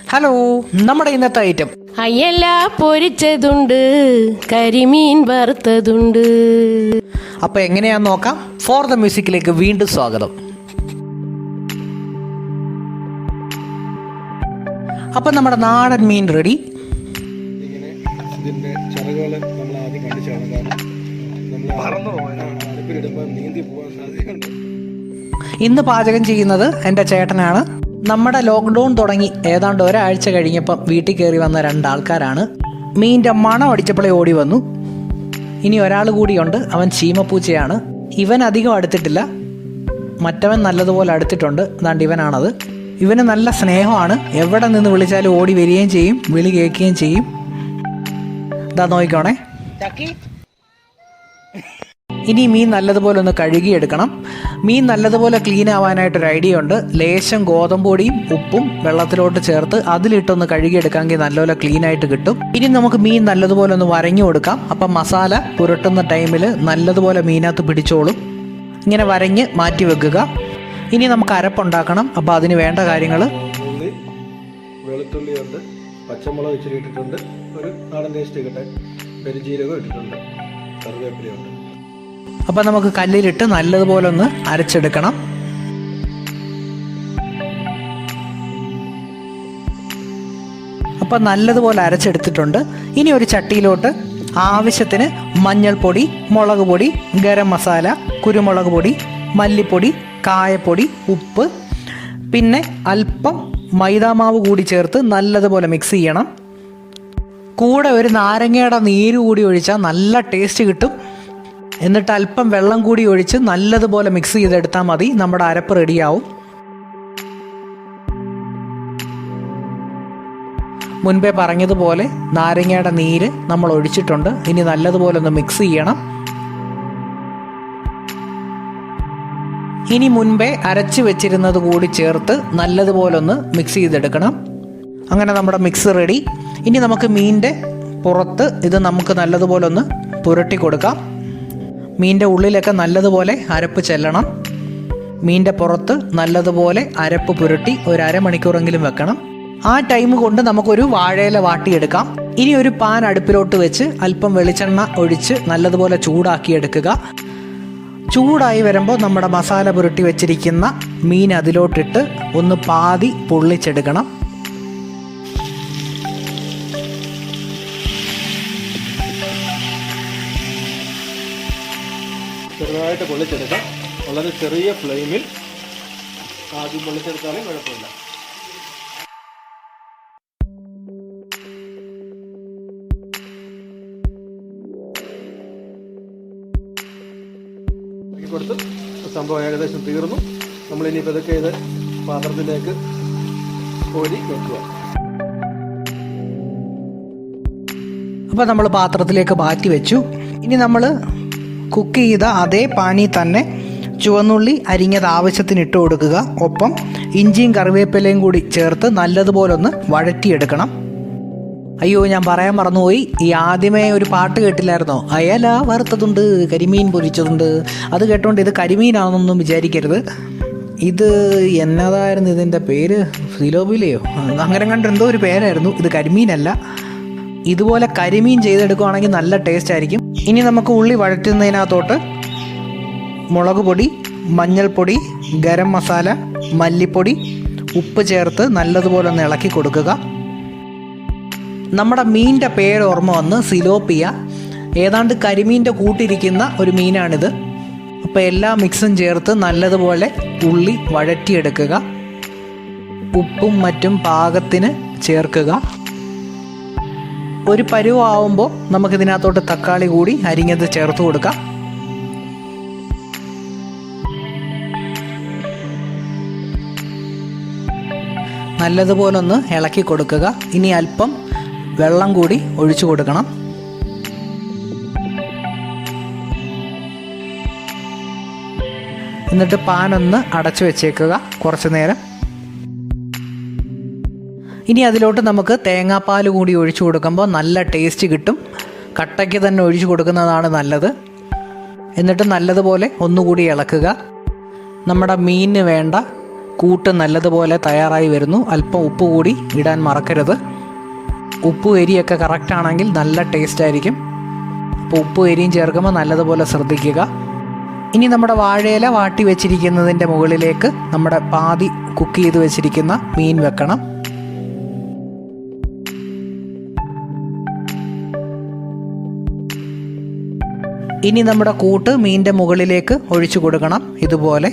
Hello, നമ്മുടെ ഇന്നത്തെ item അയല പൊരിച്ചതുണ്ട്, കരിമീൻ വറുത്തതുണ്ട്. അപ്പൊ എങ്ങനെയാന്ന് നോക്കാം. ഫോർ ദ മ്യൂസിക്കിലേക്ക് വീണ്ടും സ്വാഗതം. അപ്പൊ നമ്മുടെ നാടൻ മീൻ റെഡി. ഇന്ന് പാചകം ചെയ്യുന്നത് എൻ്റെ ചേട്ടനാണ്. നമ്മുടെ ലോക്ക്ഡൗൺ തുടങ്ങി ഏതാണ്ട് ഒരാഴ്ച കഴിഞ്ഞപ്പം വീട്ടിൽ കയറി വന്ന രണ്ടാൾക്കാരാണ്. മീൻ്റെ മണം അടിച്ചപ്പോഴേ ഓടി വന്നു. ഇനി ഒരാൾ കൂടിയുണ്ട്, അവൻ ചീമപ്പൂച്ചയാണ്. ഇവൻ അധികം അടുത്തിട്ടില്ല, മറ്റവൻ നല്ലതുപോലെ അടുത്തിട്ടുണ്ട്. അതാണ്ട് ഇവനാണത്. ഇവന് നല്ല സ്നേഹമാണ്. എവിടെ നിന്ന് വിളിച്ചാലും ഓടി വരികയും ചെയ്യും, വിളി കേൾക്കുകയും ചെയ്യും. ഇതാ നോക്കിക്കോണേ. ഇനി മീൻ നല്ലതുപോലെ ഒന്ന് കഴുകിയെടുക്കണം. മീൻ നല്ലതുപോലെ ക്ലീൻ ആവാനായിട്ടൊരു ഐഡിയ ഉണ്ട്. ലേശം ഗോതമ്പൊടിയും ഉപ്പും വെള്ളത്തിലോട്ട് ചേർത്ത് അതിലിട്ടൊന്ന് കഴുകിയെടുക്കാമെങ്കിൽ നല്ലപോലെ ക്ലീൻ ആയിട്ട് കിട്ടും. ഇനി നമുക്ക് മീൻ നല്ലതുപോലെ ഒന്ന് വരഞ്ഞു കൊടുക്കാം. അപ്പം മസാല പുരട്ടുന്ന ടൈമിൽ നല്ലതുപോലെ മീനകത്ത് പിടിച്ചോളും. ഇങ്ങനെ വരഞ്ഞ് മാറ്റി വെക്കുക. ഇനി നമുക്ക് അരപ്പുണ്ടാക്കണം. അപ്പോൾ അതിന് വേണ്ട കാര്യങ്ങൾ: വെളുത്തുള്ളി ഉണ്ട്, പച്ചമുളക് ഇച്ചിരി ഇട്ടിട്ടുണ്ട്, ഒരു നാടൻ ടേസ്റ്റ് കിട്ടെ പെരുംജീരകം ഇട്ടിട്ടുണ്ട്, കറിവേപ്പിലയുണ്ട്. അപ്പം നമുക്ക് കല്ലിലിട്ട് നല്ലതുപോലെ ഒന്ന് അരച്ചെടുക്കണം. അപ്പം നല്ലതുപോലെ അരച്ചെടുത്തിട്ടുണ്ട്. ഇനി ഒരു ചട്ടിയിലോട്ട് ആവശ്യത്തിന് മഞ്ഞൾപ്പൊടി, മുളക് പൊടി, ഗരം മസാല, കുരുമുളക് പൊടി, മല്ലിപ്പൊടി, കായപ്പൊടി, ഉപ്പ്, പിന്നെ അല്പം മൈദാമാവ് കൂടി ചേർത്ത് നല്ലതുപോലെ മിക്സ് ചെയ്യണം. കൂടെ ഒരു നാരങ്ങയുടെ നീര് കൂടി ഒഴിച്ചാൽ നല്ല ടേസ്റ്റ് കിട്ടും. എന്നിട്ട് അല്പം വെള്ളം കൂടി ഒഴിച്ച് നല്ലതുപോലെ മിക്സ് ചെയ്തെടുത്താൽ മതി. നമ്മുടെ അരപ്പ് റെഡിയാവും. മുൻപേ പറഞ്ഞതുപോലെ നാരങ്ങയുടെ നീര് നമ്മൾ ഒഴിച്ചിട്ടുണ്ട്. ഇനി നല്ലതുപോലെ ഒന്ന് മിക്സ് ചെയ്യണം. ഇനി മുൻപേ അരച്ച് വെച്ചിരുന്നത് കൂടി ചേർത്ത് നല്ലതുപോലെ ഒന്ന് മിക്സ് ചെയ്തെടുക്കണം. അങ്ങനെ നമ്മുടെ മിക്സ് റെഡി. ഇനി നമുക്ക് മീനിൻ്റെ പുറത്ത് ഇത് നമുക്ക് നല്ലതുപോലെ ഒന്ന് പുരട്ടി കൊടുക്കാം. മീനിൻ്റെ ഉള്ളിലൊക്കെ നല്ലതുപോലെ അരപ്പ് ചെല്ലണം. മീനിൻ്റെ പുറത്ത് നല്ലതുപോലെ അരപ്പ് പുരട്ടി ഒരു അരമണിക്കൂറെങ്കിലും വെക്കണം. ആ ടൈം കൊണ്ട് നമുക്കൊരു വാഴയില വാട്ടിയെടുക്കാം. ഇനി ഒരു പാൻ അടുപ്പിലോട്ട് വെച്ച് അല്പം വെളിച്ചെണ്ണ ഒഴിച്ച് നല്ലതുപോലെ ചൂടാക്കിയെടുക്കുക. ചൂടായി വരുമ്പോൾ നമ്മുടെ മസാല പുരട്ടി വെച്ചിരിക്കുന്ന മീൻ അതിലോട്ടിട്ട് ഒന്ന് പാതി പൊള്ളിച്ചെടുക്കണം. ചെറുതായിട്ട് പൊള്ളിച്ചെടുക്കാം. വളരെ ചെറിയ ഫ്ലെയിമിൽ ആദ്യം പൊള്ളിച്ചെടുത്താലും കുഴപ്പമില്ല. കൊടുത്ത് സംഭവം ഏകദേശം തീർന്നു. നമ്മളിനി പതുക്കെ ഇത് പാത്രത്തിലേക്ക് കോരി വെക്കുക. അപ്പോൾ നമ്മൾ പാത്രത്തിലേക്ക് മാറ്റി വെച്ചു. ഇനി നമ്മൾ കുക്ക് ചെയ്ത അതേ പാനി തന്നെ ചുവന്നുള്ളി അരിഞ്ഞത് ആവശ്യത്തിന് ഇട്ട് കൊടുക്കുക. ഒപ്പം ഇഞ്ചിയും കറിവേപ്പിലയും കൂടി ചേർത്ത് നല്ലതുപോലെ ഒന്ന് വഴറ്റിയെടുക്കണം. അയ്യോ, ഞാൻ പറയാൻ മറന്നുപോയി. ഈ ആദ്യമേ ഒരു പാട്ട് കേട്ടില്ലായിരുന്നോ? അയല വറുത്തതുണ്ട്, കരിമീൻ പൊരിച്ചതുണ്ട്. അത് കേട്ടോണ്ട് ഇത് കരിമീനാണെന്നൊന്നും വിചാരിക്കരുത്. ഇത് എന്നതായിരുന്നു ഇതിൻ്റെ പേര്? സിലോബിലയോ അങ്ങനെ കണ്ട് എന്തോ ഒരു പേരായിരുന്നു. ഇത് കരിമീനല്ല. ഇതുപോലെ കരിമീൻ ചെയ്തെടുക്കുകയാണെങ്കിൽ നല്ല ടേസ്റ്റ് ആയിരിക്കും. ഇനി നമുക്ക് ഉള്ളി വഴറ്റുന്നതിനകത്തോട്ട് മുളക് പൊടി, മഞ്ഞൾപ്പൊടി, ഗരം മസാല, മല്ലിപ്പൊടി, ഉപ്പ് ചേർത്ത് നല്ലതുപോലെ ഒന്ന് ഇളക്കി കൊടുക്കുക. നമ്മുടെ മീനിൻ്റെ പേര് ഓർമ്മ വന്ന് സിലോപ്പിയ. ഏതാണ്ട് കരിമീൻ്റെ കൂട്ടിരിക്കുന്ന ഒരു മീനാണിത്. അപ്പോൾ എല്ലാ മിക്സും ചേർത്ത് നല്ലതുപോലെ ഉള്ളി വഴറ്റിയെടുക്കുക. ഉപ്പും മറ്റും പാകത്തിന് ചേർക്കുക. ഒരു പരുവാകുമ്പോൾ നമുക്കിതിനകത്തോട്ട് തക്കാളി കൂടി അരിഞ്ഞത് ചേർത്ത് കൊടുക്കാം. നല്ലതുപോലെ ഒന്ന് ഇളക്കി കൊടുക്കുക. ഇനി അല്പം വെള്ളം കൂടി ഒഴിച്ചു കൊടുക്കണം. എന്നിട്ട് പാനൊന്ന് അടച്ചു വെച്ചേക്കുക കുറച്ച് നേരം. ഇനി അതിലോട്ട് നമുക്ക് തേങ്ങാപ്പാൽ കൂടി ഒഴിച്ചു കൊടുക്കുമ്പോൾ നല്ല ടേസ്റ്റ് കിട്ടും. കട്ടയ്ക്ക് തന്നെ ഒഴിച്ചു കൊടുക്കുന്നതാണ് നല്ലത്. എന്നിട്ട് നല്ലതുപോലെ ഒന്നുകൂടി ഇളക്കുക. നമ്മുടെ മീനിന് വേണ്ട കൂട്ട് നല്ലതുപോലെ തയ്യാറായി വരുന്നു. അല്പം ഉപ്പ് കൂടി ഇടാൻ മറക്കരുത്. ഉപ്പ് എരിയൊക്കെ കറക്റ്റ് ആണെങ്കിൽ നല്ല ടേസ്റ്റ് ആയിരിക്കും. അപ്പോൾ ഉപ്പ് എരിയും ചേർക്കുമ്പോൾ നല്ലതുപോലെ ശ്രദ്ധിക്കുക. ഇനി നമ്മുടെ വാഴയില വാട്ടി വെച്ചിരിക്കുന്നതിൻ്റെ മുകളിലേക്ക് നമ്മുടെ പാതി കുക്ക് ചെയ്ത് വെച്ചിരിക്കുന്ന മീൻ വെക്കണം. ഇനി നമ്മുടെ കൂട്ട് മീനിൻ്റെ മുകളിലേക്ക് ഒഴിച്ചു കൊടുക്കണം. ഇതുപോലെ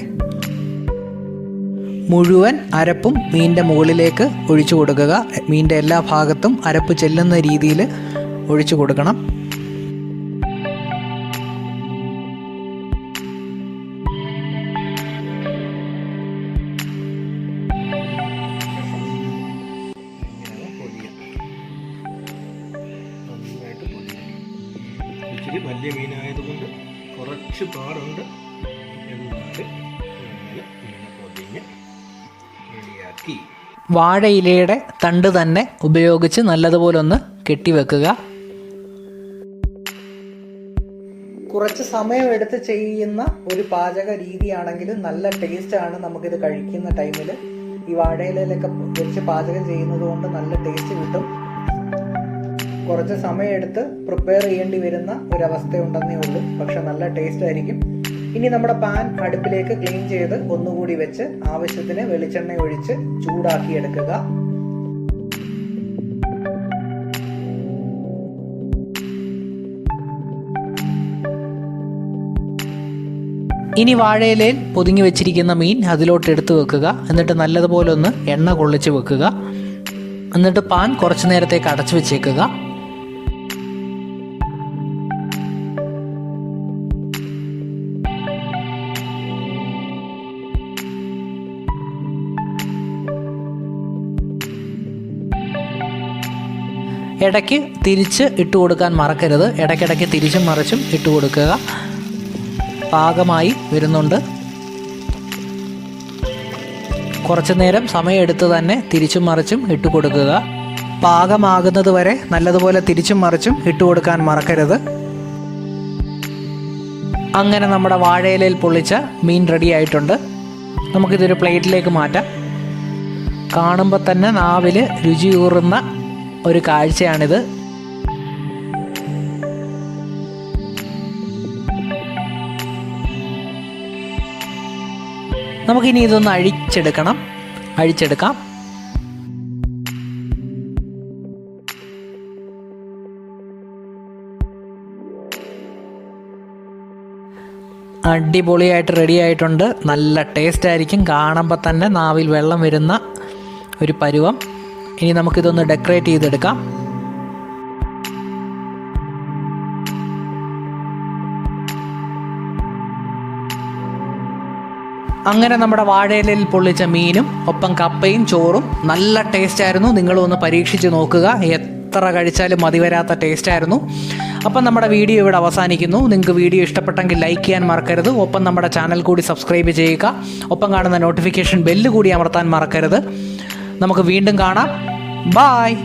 മുഴുവൻ അരപ്പും മീനിൻ്റെ മുകളിലേക്ക് ഒഴിച്ചു കൊടുക്കുക. മീനിൻ്റെ എല്ലാ ഭാഗത്തും അരപ്പ് ചെല്ലുന്ന രീതിയിൽ ഒഴിച്ചു കൊടുക്കണം. ഇച്ചിരി വലിയ മീനായതുകൊണ്ട് കുറച്ച് പാടുണ്ട്. എന്നാലും മീനെ പൊതിഞ്ഞ് റെഡിയാക്കി വാഴയിലയുടെ തണ്ട് തന്നെ ഉപയോഗിച്ച് നല്ലതുപോലെ ഒന്ന് കെട്ടിവെക്കുക. കുറച്ച് സമയമെടുത്ത് ചെയ്യുന്ന ഒരു പാചക രീതിയാണെങ്കിൽ നല്ല ടേസ്റ്റാണ്. നമുക്കിത് കഴിക്കുന്ന ടൈമിൽ ഈ വാഴയിലൊക്കെ വെച്ച് പാചകം ചെയ്യുന്നത് കൊണ്ട് നല്ല ടേസ്റ്റ് കിട്ടും. കുറച്ച് സമയമെടുത്ത് പ്രിപ്പയർ ചെയ്യേണ്ടി വരുന്ന ഒരവസ്ഥയുണ്ടെന്നേ ഉള്ളൂ. പക്ഷെ നല്ല ടേസ്റ്റ് ആയിരിക്കും. ഇനി നമ്മുടെ പാൻ അടുപ്പിലേക്ക് ക്ലീൻ ചെയ്ത് ഒന്നുകൂടി വെച്ച് ആവശ്യത്തിന് വെളിച്ചെണ്ണ ഒഴിച്ച് ചൂടാക്കി എടുക്കുക. ഇനി വാഴയിലയിൽ പൊതിഞ്ഞു വെച്ചിരിക്കുന്ന മീൻ അതിലോട്ട് എടുത്തു വെക്കുക. എന്നിട്ട് നല്ലതുപോലെ ഒന്ന് എണ്ണ കൊള്ളിച്ച് വെക്കുക. എന്നിട്ട് പാൻ കുറച്ചു നേരത്തേക്ക് അടച്ചു വെച്ചേക്കുക. ഇടയ്ക്ക് തിരിച്ച് ഇട്ട് കൊടുക്കാൻ മറക്കരുത്. ഇടയ്ക്കിടയ്ക്ക് തിരിച്ചും മറിച്ചും ഇട്ട് കൊടുക്കുക. പാകമായി വരുന്നുണ്ട്. കുറച്ചു നേരം സമയമെടുത്ത് തന്നെ തിരിച്ചും മറിച്ചും ഇട്ട് കൊടുക്കുക. പാകമാകുന്നത് വരെ നല്ലതുപോലെ തിരിച്ചും മറിച്ചും ഇട്ട് കൊടുക്കാൻ മറക്കരുത്. അങ്ങനെ നമ്മുടെ വാഴയിലയിൽ പൊള്ളിച്ച മീൻ റെഡി ആയിട്ടുണ്ട്. നമുക്കിതൊരു പ്ലേറ്റിലേക്ക് മാറ്റാം. കാണുമ്പോൾ തന്നെ നാവിൽ രുചിയൂറുന്ന ഒരു കാഴ്ചയാണിത്. നമുക്കിനി ഇതൊന്ന് അഴിച്ചെടുക്കാം. അടിപൊളിയായിട്ട് റെഡി ആയിട്ടുണ്ട്. നല്ല ടേസ്റ്റ് ആയിരിക്കും. കാണുമ്പോൾ തന്നെ നാവിൽ വെള്ളം വരുന്ന ഒരു പരുവം. ഇനി നമുക്കിതൊന്ന് ഡെക്കറേറ്റ് ചെയ്തെടുക്കാം. അങ്ങനെ നമ്മുടെ വാഴയിലയിൽ പൊള്ളിച്ച മീനും ഒപ്പം കപ്പയും ചോറും നല്ല ടേസ്റ്റ് ആയിരുന്നു. നിങ്ങളും ഒന്ന് പരീക്ഷിച്ച് നോക്കുക. എത്ര കഴിച്ചാലും മതി വരാത്ത ടേസ്റ്റ് ആയിരുന്നു. അപ്പം നമ്മുടെ വീഡിയോ ഇവിടെ അവസാനിക്കുന്നു. നിങ്ങൾക്ക് വീഡിയോ ഇഷ്ടപ്പെട്ടെങ്കിൽ ലൈക്ക് ചെയ്യാൻ മറക്കരുത്. ഒപ്പം നമ്മുടെ ചാനൽ കൂടി സബ്സ്ക്രൈബ് ചെയ്യുക. ഒപ്പം കാണുന്ന നോട്ടിഫിക്കേഷൻ ബെല്ല് കൂടി അമർത്താൻ മറക്കരുത്. നമുക്ക് വീണ്ടും കാണാം. ബായ്.